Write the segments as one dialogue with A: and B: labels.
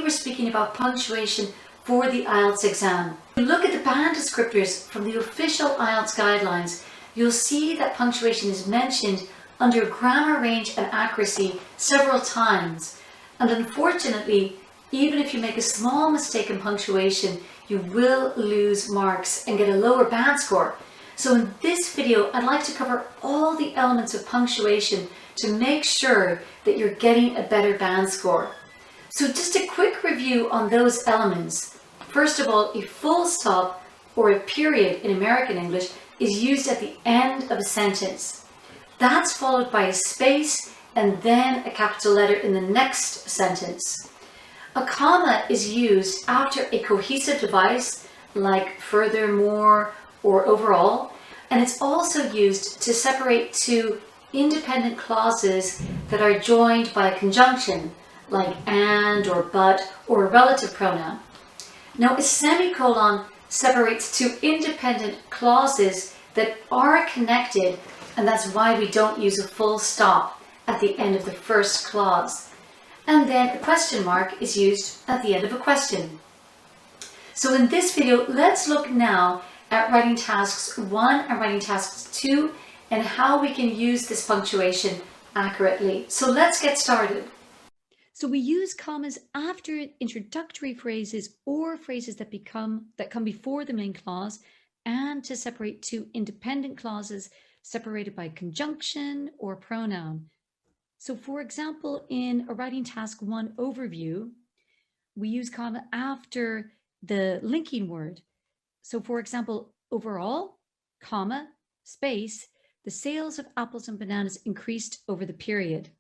A: we're speaking about punctuation for the IELTS exam. If you look at the band descriptors from the official IELTS guidelines, you'll see that punctuation is mentioned under grammar range and accuracy several times. And unfortunately, even if you make a small mistake in punctuation, you will lose marks and get a lower band score. So in this video, I'd like to cover all the elements of punctuation to make sure that you're getting a better band score. So just a quick review on those elements. First of all, a full stop or a period in American English is used at the end of a sentence. That's followed by a space and then a capital letter in the next sentence. A comma is used after a cohesive device like furthermore or overall, and it's also used to separate two independent clauses that are joined by a conjunction like and or but or a relative pronoun. Now a semicolon separates two independent clauses that are connected, and that's why we don't use a full stop at the end of the first clause. And then a question mark is used at the end of a question. So in this video, let's look now at writing tasks 1 and writing tasks 2 and how we can use this punctuation accurately. So let's get started. So we use commas after introductory phrases or phrases that come before the main clause, and to separate two independent clauses separated by conjunction or pronoun. So for example, in a writing task 1 overview, we use comma after the linking word. So for example, overall, comma, space, the sales of apples and bananas increased over the period.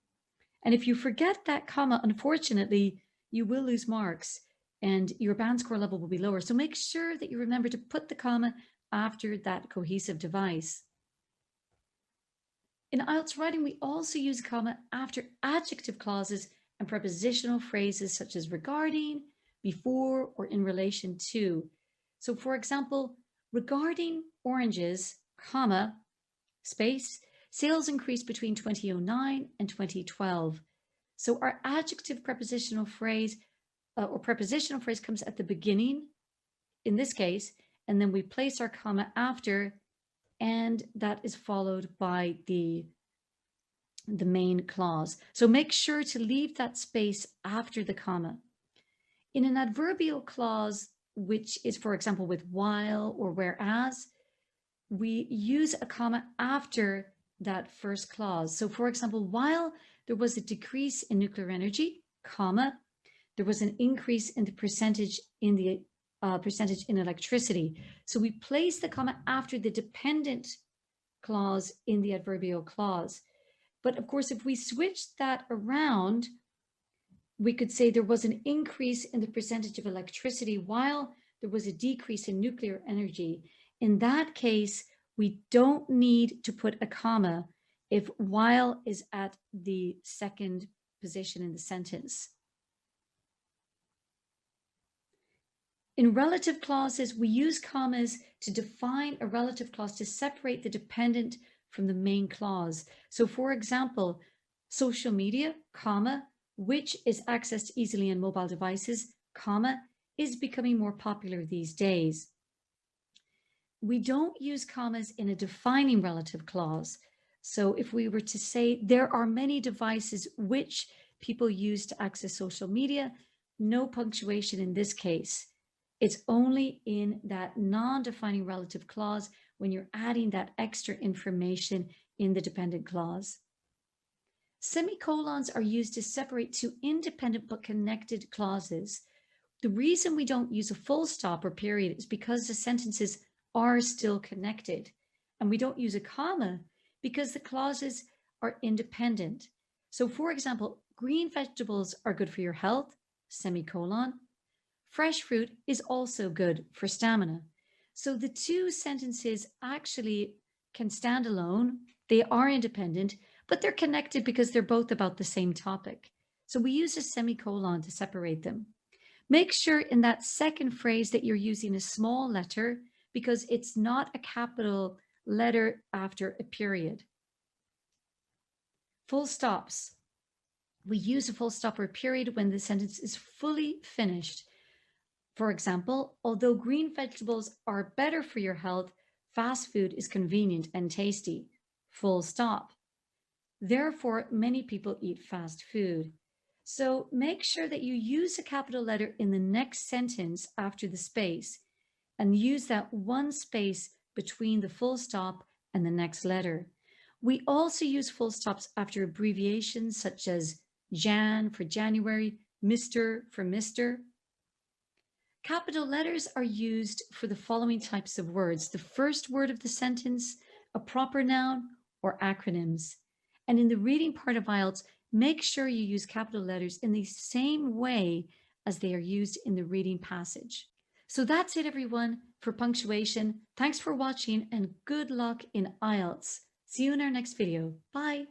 A: And if you forget that comma, unfortunately, you will lose marks and your band score level will be lower. So make sure that you remember to put the comma after that cohesive device. In IELTS writing, we also use comma after adjective clauses and prepositional phrases such as regarding, before, or in relation to. So for example, regarding oranges, comma, space, sales increased between 2009 and 2012. So our adjective prepositional phrase or prepositional phrase comes at the beginning, in this case, and then we place our comma after, and that is followed by the main clause. So make sure to leave that space after the comma. In an adverbial clause, which is, for example, with while or whereas, we use a comma after that first clause. So for example, while there was a decrease in nuclear energy, comma, there was an increase in the percentage in electricity. So we place the comma after the dependent clause in the adverbial clause. But of course, if we switch that around, we could say there was an increase in the percentage of electricity while there was a decrease in nuclear energy. In that case, we don't need to put a comma if while is at the second position in the sentence. In relative clauses, we use commas to define a relative clause to separate the dependent from the main clause. So for example, social media, comma, which is accessed easily on mobile devices, comma, is becoming more popular these days. We don't use commas in a defining relative clause. So if we were to say there are many devices which people use to access social media, no punctuation in this case. It's only in that non-defining relative clause when you're adding that extra information in the dependent clause. Semicolons are used to separate two independent but connected clauses. The reason we don't use a full stop or period is because the sentences are still connected, and we don't use a comma because the clauses are independent. So for example, green vegetables are good for your health, semicolon. Fresh fruit is also good for stamina. So the two sentences actually can stand alone. They are independent, but they're connected because they're both about the same topic. So we use a semicolon to separate them. Make sure in that second phrase that you're using a small letter because it's not a capital letter after a period. Full stops. We use a full stop or period when the sentence is fully finished. For example, although green vegetables are better for your health, fast food is convenient and tasty. Full stop. Therefore, many people eat fast food. So make sure that you use a capital letter in the next sentence after the space, and use that one space between the full stop and the next letter. We also use full stops after abbreviations such as Jan for January, Mr. for Mr. Capital letters are used for the following types of words: the first word of the sentence, a proper noun, or acronyms. And in the reading part of IELTS, make sure you use capital letters in the same way as they are used in the reading passage. So that's it, everyone, for punctuation. Thanks for watching and good luck in IELTS. See you in our next video. Bye.